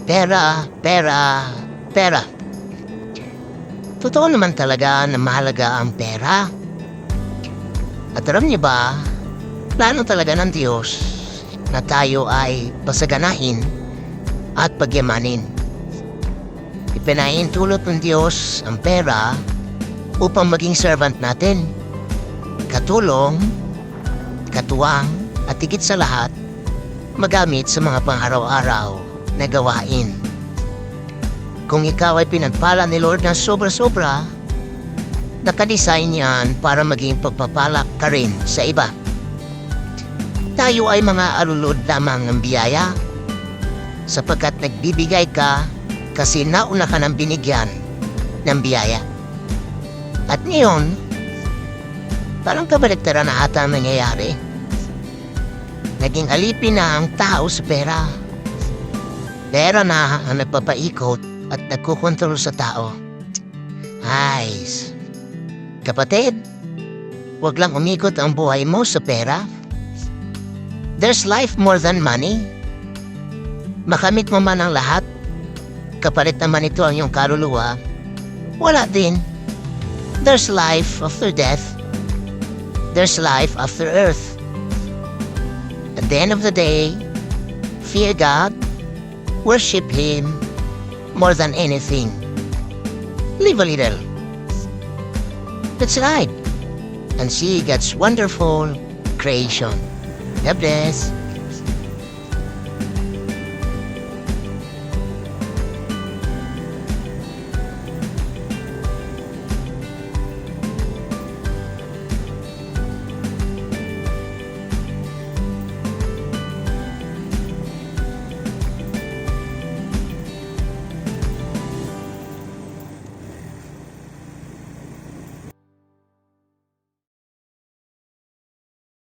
Pera, pera, pera. Totoo naman talaga na mahalaga ang pera. At alam niyo ba, plano talaga ng Diyos na tayo ay pasaganahin at pagyamanin. Ipinahintulot ng Diyos ang pera upang maging servant natin. Katulong, katuwang, at higit sa lahat, magamit sa mga pang-araw-araw na gawain. Kung ikaw ay pinagpala ni Lord ng sobra-sobra, nakadesign yan para maging pagpapala ka rin sa iba. Tayo ay mga alulod lamang ng biyaya, sapagkat nagbibigay ka kasi nauna ka ng binigyan ng biyaya. At ngayon, parang kabaliktaran na ata ang nangyayari. Naging alipin na ang tao sa pera. Pera na ang nagpapaikot at nagkukontrol sa tao. Ay, kapatid, huwag lang umikot ang buhay mo sa pera. There's life more than money. Makamit mo man ang lahat, kapalit naman ito ang iyong kaluluwa, wala din. There's life after death. There's life after earth. At the end of the day, fear God, worship Him more than anything. Live a little. Let's ride and see God's wonderful creation. God bless.